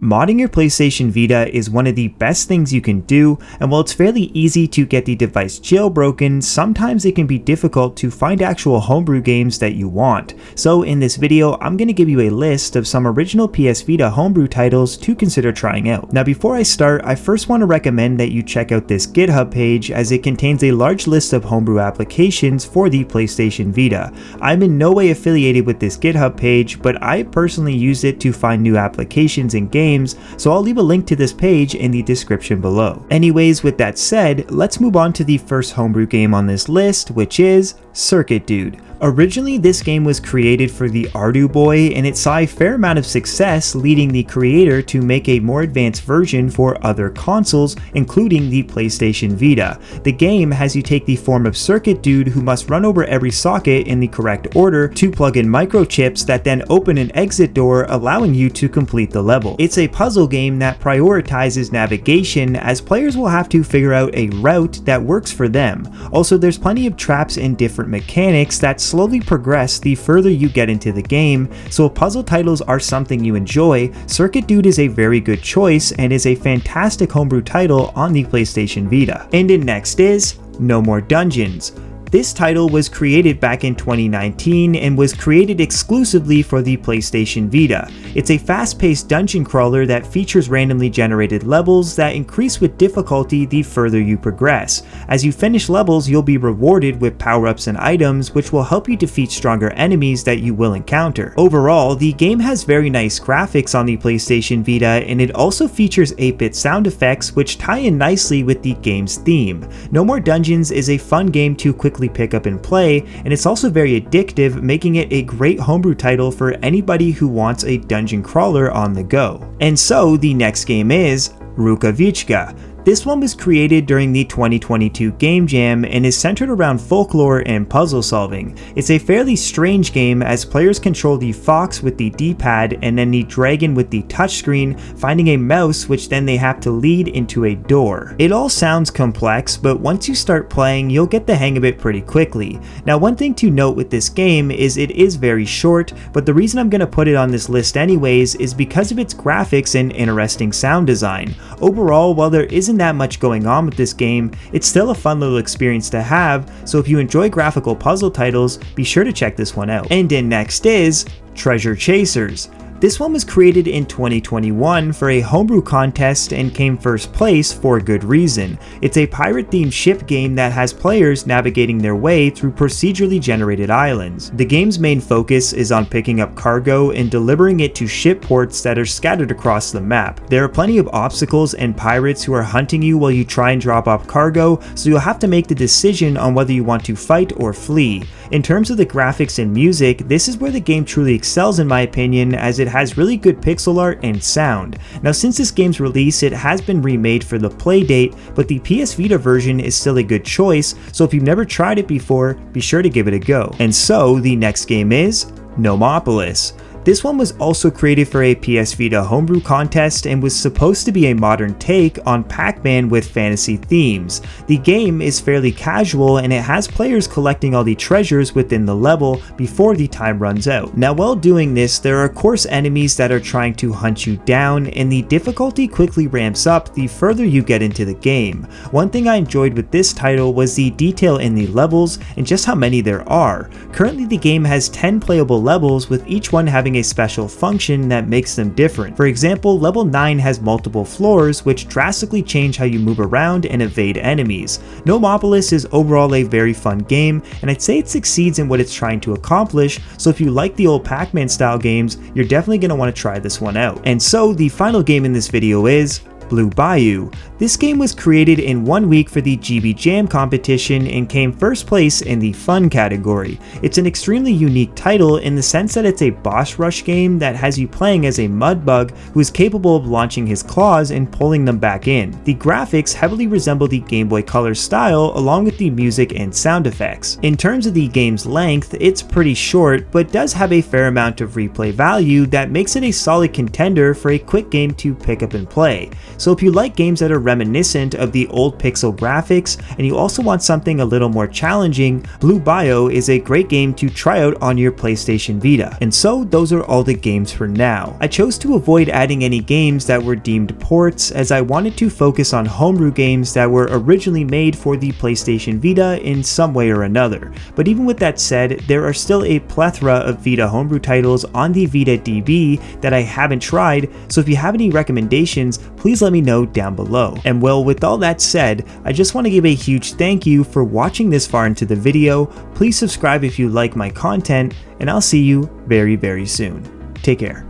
Modding your PlayStation Vita is one of the best things you can do, and while it's fairly easy to get the device jailbroken, sometimes it can be difficult to find actual homebrew games that you want. So in this video, I'm going to give you a list of some original PS Vita homebrew titles to consider trying out. Now before I start, I first want to recommend that you check out this GitHub page as it contains a large list of homebrew applications for the PlayStation Vita. I'm in no way affiliated with this GitHub page, but I personally use it to find new applications and games, so I'll leave a link to this page in the description below. Anyways, with that said, let's move on to the first homebrew game on this list, which is Circuit Dude. Originally, this game was created for the Ardu Boy, and it saw a fair amount of success, leading the creator to make a more advanced version for other consoles, including the PlayStation Vita. The game has you take the form of Circuit Dude who must run over every socket in the correct order to plug in microchips that then open an exit door, allowing you to complete the level. It's a puzzle game that prioritizes navigation, as players will have to figure out a route that works for them. Also, there's plenty of traps and different mechanics that slowly progress the further you get into the game, so if puzzle titles are something you enjoy, Circuit Dude is a very good choice and is a fantastic homebrew title on the PlayStation Vita. And in next is No More Dungeons. This title was created back in 2019 and was created exclusively for the PlayStation Vita. It's a fast-paced dungeon crawler that features randomly generated levels that increase with difficulty the further you progress. As you finish levels, you'll be rewarded with power-ups and items which will help you defeat stronger enemies that you will encounter. Overall, the game has very nice graphics on the PlayStation Vita, and it also features 8-bit sound effects which tie in nicely with the game's theme. No More Dungeons is a fun game to quickly pick up and play, and it's also very addictive, making it a great homebrew title for anybody who wants a dungeon crawler on the go. And so the next game is Rukavychka. This one was created during the 2022 Game Jam and is centered around folklore and puzzle solving. It's a fairly strange game as players control the fox with the D-pad and then the dragon with the touchscreen, finding a mouse which then they have to lead into a door. It all sounds complex, but once you start playing, you'll get the hang of it pretty quickly. Now, one thing to note with this game is it is very short, but the reason I'm going to put it on this list anyways is because of its graphics and interesting sound design. Overall, while there isn't that much going on with this game, it's still a fun little experience to have, so if you enjoy graphical puzzle titles, be sure to check this one out. And in next is Treasure Chasers. This one was created in 2021 for a homebrew contest and came first place for good reason. It's a pirate-themed ship game that has players navigating their way through procedurally generated islands. The game's main focus is on picking up cargo and delivering it to ship ports that are scattered across the map. There are plenty of obstacles and pirates who are hunting you while you try and drop off cargo, so you'll have to make the decision on whether you want to fight or flee. In terms of the graphics and music, this is where the game truly excels in my opinion, as it has really good pixel art and sound. Now, since this game's release, it has been remade for the Playdate, but the PS Vita version is still a good choice, so if you've never tried it before, be sure to give it a go. And so the next game is Gnomopolis. This one was also created for a PS Vita homebrew contest and was supposed to be a modern take on Pac-Man with fantasy themes. The game is fairly casual and it has players collecting all the treasures within the level before the time runs out. Now, while doing this, there are of course enemies that are trying to hunt you down, and the difficulty quickly ramps up the further you get into the game. One thing I enjoyed with this title was the detail in the levels and just how many there are. Currently, the game has 10 playable levels, with each one having a special function that makes them different. For example, level 9 has multiple floors which drastically change how you move around and evade enemies. Gnomopolis is overall a very fun game, and I'd say it succeeds in what it's trying to accomplish, so if you like the old Pac-Man style games, you're definitely going to want to try this one out. And so the final game in this video is BlueBayou. This game was created in 1 week for the GB Jam competition and came first place in the fun category. It's an extremely unique title in the sense that it's a boss rush game that has you playing as a mudbug who is capable of launching his claws and pulling them back in. The graphics heavily resemble the Game Boy Color style, along with the music and sound effects. In terms of the game's length, it's pretty short, but does have a fair amount of replay value that makes it a solid contender for a quick game to pick up and play. So if you like games that are reminiscent of the old pixel graphics and you also want something a little more challenging, BlueBayou is a great game to try out on your PlayStation Vita. And so those are all the games for now. I chose to avoid adding any games that were deemed ports as I wanted to focus on homebrew games that were originally made for the PlayStation Vita in some way or another. But even with that said, there are still a plethora of Vita homebrew titles on the Vita DB that I haven't tried, so if you have any recommendations, please let me know down below. And well, with all that said, I just want to give a huge thank you for watching this far into the video. Please subscribe if you like my content, and I'll see you very, very soon. Take care.